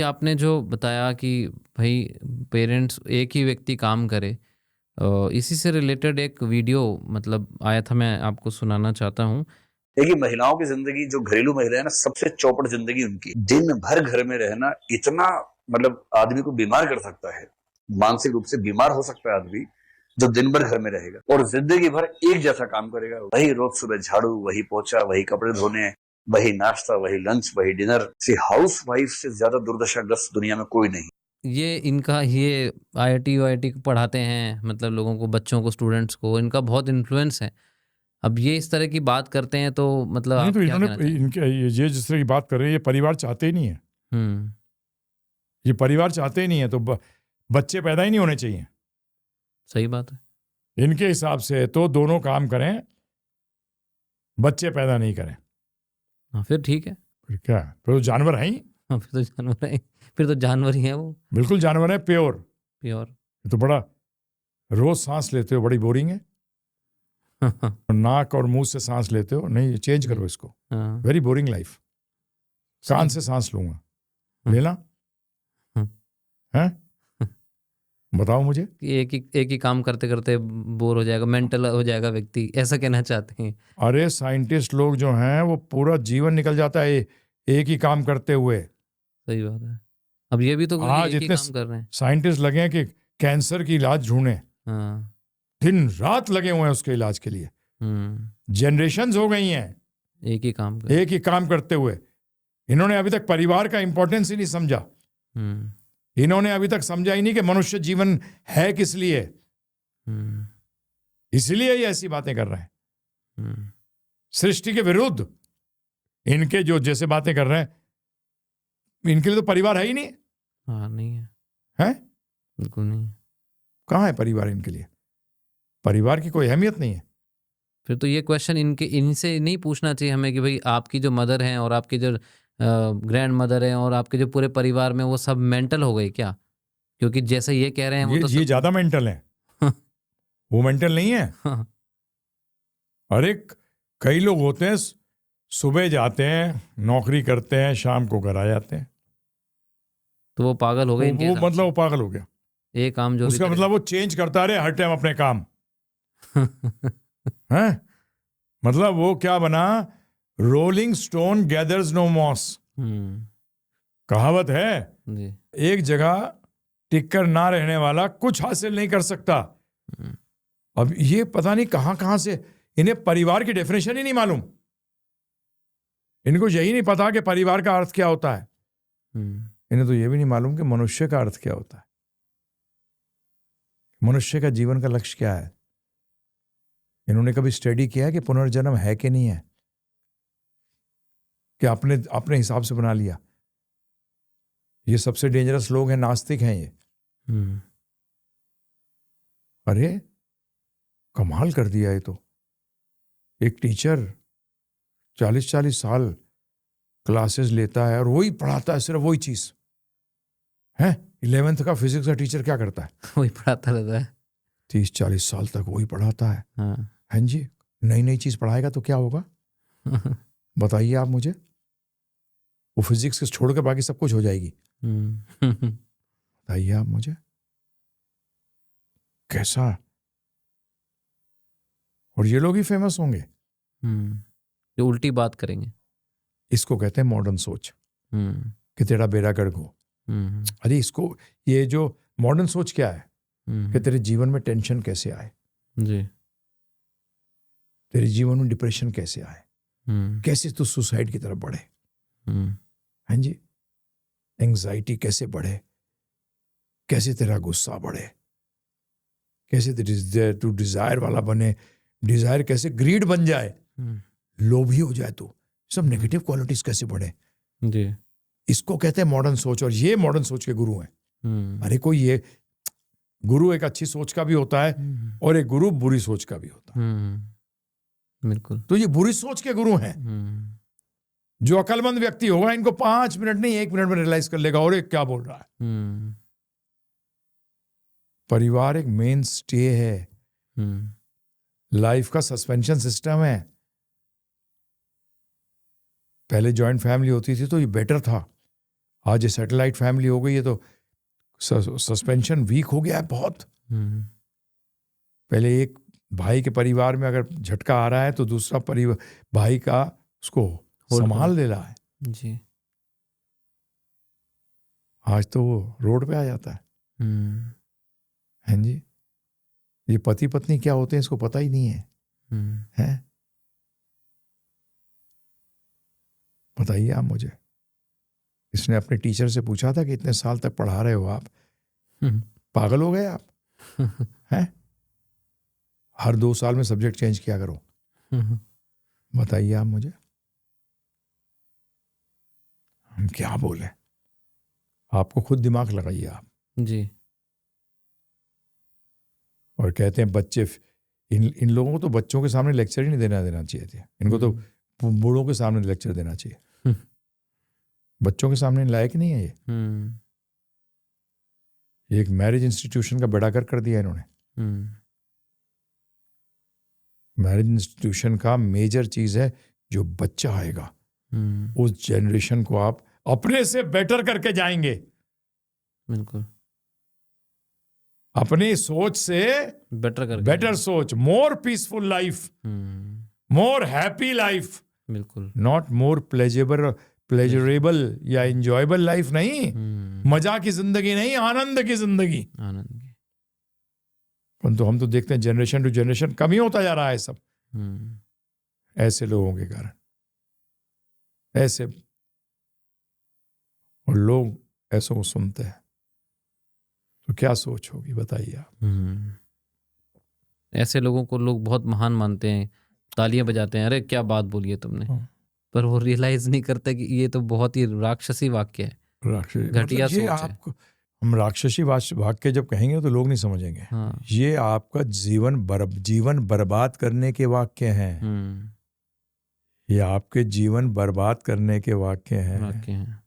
आपने जो बताया कि भाई पेरेंट्स एक ही व्यक्ति काम करे, इसी से रिलेटेड एक वीडियो मतलब आया था, मैं आपको सुनाना चाहता हूँ। देखिए, महिलाओं की जिंदगी, जो घरेलू महिला है ना, सबसे चौपट जिंदगी उनकी। दिन भर घर में रहना इतना मतलब आदमी को बीमार कर सकता है, मानसिक रूप से बीमार हो सकता है आदमी जो दिन भर घर में रहेगा और जिंदगी भर एक जैसा काम करेगा। वही रोज सुबह झाड़ू, वही पोछा, वही कपड़े धोने, वही नाश्ता, वही लंच, वही डिनर। सी हाउस वाइफ से ज्यादा दुर्दशाग्रस्त दुनिया में कोई नहीं। ये आईआईटी वाईआईटी को पढ़ाते हैं, मतलब लोगों को, बच्चों को, स्टूडेंट्स को इनका बहुत इन्फ्लुएंस है। अब ये इस तरह की बात करते हैं तो मतलब नहीं, आप तो क्या कहना इन्होंने चाहेंगे? इनके ये जिस तरह की बात कर रहे हैं, ये परिवार चाहते ही नहीं है। हम्म। ये परिवार चाहते ही नहीं है, तो बच्चे पैदा ही नहीं होने चाहिए। सही बात है। इनके हिसाब से तो दोनों काम करें, बच्चे पैदा नहीं करें। हाँ, फिर ठीक है। फिर क्या, फिर तो जानवर हैं ही। हाँ, फिर तो जानवर ही है वो। बिल्कुल जानवर है, प्योर। प्योर। ये तो बड़ा, रोज सांस लेते हो, बड़ी बोरिंग है। नाक और मुंह से सांस लेते हो, नहीं चेंज करो इसको। हाँ, वेरी बोरिंग लाइफ। कान सही। से सांस लूंगा, हाँ। लेना है? बताओ मुझे। कि एक ही काम करते करते बोर हो जाएगा, मेंटल हो जाएगा व्यक्ति, ऐसा कहना चाहते हैं? अरे साइंटिस्ट लोग जो हैं वो पूरा जीवन निकल जाता है एक ही काम करते हुए। सही बात है। अब ये भी तो कोई आज एक ही इतने काम कर रहे हैं। साइंटिस्ट लगे हैं कि कैंसर की इलाज ढूंढें, हाँ। दिन रात लगे हुए हैं उसके इलाज के लिए। जनरेशन्स हो गई हैं एक ही काम कर। एक ही काम करते हुए। इन्होंने अभी तक परिवार का इंपॉर्टेंस ही नहीं समझा। इन्होंने अभी तक समझा ही नहीं कि मनुष्य जीवन है किस लिए। इसलिए ये ऐसी बातें कर रहे हैं, सृष्टि के विरुद्ध। इनके जो जैसे बातें कर रहे हैं, इनके लिए तो परिवार है ही नहीं। हाँ, नहीं है। है? बिल्कुल नहीं। कहाँ है परिवार इनके लिए? परिवार की कोई अहमियत नहीं है। फिर तो ये क्वेश्चन इनसे नहीं पूछना चाहिए हमें कि भाई आपकी जो मदर हैं और आपकी जो ग्रैंड मदर हैं और आपके जो पूरे परिवार में वो सब मेंटल हो गए क्या? क्योंकि जैसे ये कह रहे हैं वो तो ये सब। ज्यादा मेंटल है। वो मेंटल नहीं है। हाँ। अरे कई लोग होते हैं, सुबह जाते हैं, नौकरी करते हैं, शाम को घर आ जाते हैं। तो वो पागल हो गए इनके वो हिसाब मतलब वो पागल हो गया। से। ये काम जो भी उसका करे। मतलब वो चेंज करता रहे हर टाइम अपने काम। है? मतलब वो क्या बना, rolling stone gathers no moss. कहावत है जी। एक जगह टिककर ना रहने वाला कुछ हासिल नहीं कर सकता। अब ये पता नहीं कहां कहां से इन्हें परिवार की डेफिनेशन ही नहीं मालूम। इनको यही नहीं पता कि परिवार का अर्थ क्या होता है। इन्हें तो ये भी नहीं मालूम कि मनुष्य का अर्थ क्या होता है, मनुष्य का जीवन का लक्ष्य क्या है। इन्होंने कभी स्टडी किया है कि पुनर्जन्म है कि नहीं है, कि अपने अपने हिसाब से बना लिया। ये सबसे डेंजरस लोग हैं, नास्तिक हैं ये। अरे कमाल कर दिया ये तो। एक टीचर 40-40 साल क्लासेस लेता है और वही पढ़ाता है, सिर्फ वही चीज है। 11th का फिजिक्स का टीचर क्या करता है? वही पढ़ाता रहता है। 30-40 साल तक वही पढ़ाता है। हाँ। हाँ जी, नई नई चीज पढ़ाएगा तो क्या होगा? बताइए आप मुझे। वो फिजिक्स के छोड़कर बाकी सब कुछ हो जाएगी। बताइए आप मुझे कैसा। और ये लोग ही फेमस होंगे जो उल्टी बात करेंगे। इसको कहते हैं मॉडर्न सोच, कि तेरा बेड़ा गर्क हो। अरे इसको, ये जो मॉडर्न सोच क्या है, कि तेरे जीवन में टेंशन कैसे आए जी, तेरे जीवन में डिप्रेशन कैसे आए, कैसे तू सुसाइड की तरफ बढ़े। हाँ जी, एंजाइटी कैसे बढ़े, कैसे तेरा गुस्सा बढ़े, कैसे तू डिजायर वाला बने, डिजायर कैसे ग्रीड बन जाए, लोभी हो जाए तू, सब नेगेटिव क्वालिटीज कैसे बढ़े जी। इसको कहते हैं मॉडर्न सोच। और ये मॉडर्न सोच के गुरु हैं। अरे कोई ये गुरु एक अच्छी सोच का भी होता है और एक गुरु बुरी सोच का भी होता है। बिल्कुल। तो ये बुरी सोच के गुरु हैं। जो अकलमंद व्यक्ति होगा इनको 5 मिनट नहीं 1 मिनट में रियलाइज कर लेगा और एक क्या बोल रहा है। परिवार एक मेन स्टे है, लाइफ का सस्पेंशन सिस्टम है। पहले जॉइंट फैमिली होती थी तो ये बेटर था। आज ये सैटेलाइट फैमिली हो गई है तो सस्पेंशन वीक हो गया है बहुत। पहले एक भाई के परिवार में अगर झटका आ रहा है तो दूसरा परिवार भाई का उसको संभाल ले रहा है जी। आज तो वो रोड पे आ जाता है। हैं जी, ये पति पत्नी क्या होते हैं इसको पता ही नहीं है। हैं, बताइए आप मुझे। इसने अपने टीचर से पूछा था कि इतने साल तक पढ़ा रहे हो आप, पागल हो गए आप? हैं, हर 2 साल में सब्जेक्ट चेंज किया करो। बताइए आप मुझे, हम क्या बोले? आपको खुद दिमाग लगाइए आप जी। और कहते हैं बच्चे, इन लोगों को तो बच्चों के सामने लेक्चर ही नहीं देना चाहिए थे। इनको तो बूढ़ों के सामने लेक्चर देना चाहिए। बच्चों के सामने लायक नहीं है ये एक मैरिज इंस्टीट्यूशन का बेड़ा कर दिया इन्होंने। मैरिज इंस्टीट्यूशन का मेजर चीज है जो बच्चा आएगा उस जनरेशन को आप अपने से बेटर करके जाएंगे। बिल्कुल, अपनी सोच से बेटर सोच, more peaceful life, more happy life, बिल्कुल, नॉट मोर प्लेजरेबल या एंजॉयबल लाइफ नहीं, मजा की जिंदगी नहीं, आनंद की जिंदगी। परंतु हम तो देखते हैं जनरेशन टू जनरेशन कम ही होता जा रहा है सब, ऐसे लोगों के कारण। ऐसे, और लोग ऐसों को सुनते हैं तो क्या सोच होगी बताइए आप। ऐसे लोगों को लोग बहुत महान मानते हैं, तालियां बजाते हैं, अरे क्या बात बोली है तुमने, पर वो रियलाइज नहीं करते कि ये तो बहुत ही राक्षसी वाक्य है, घटिया मतलब सोच है। हम राक्षसी वाक्य जब कहेंगे तो लोग नहीं समझेंगे। ये आपका जीवन बर्बाद करने के वाक्य हैं। ये आपके जीवन बर्बाद करने के वाक्य हैं।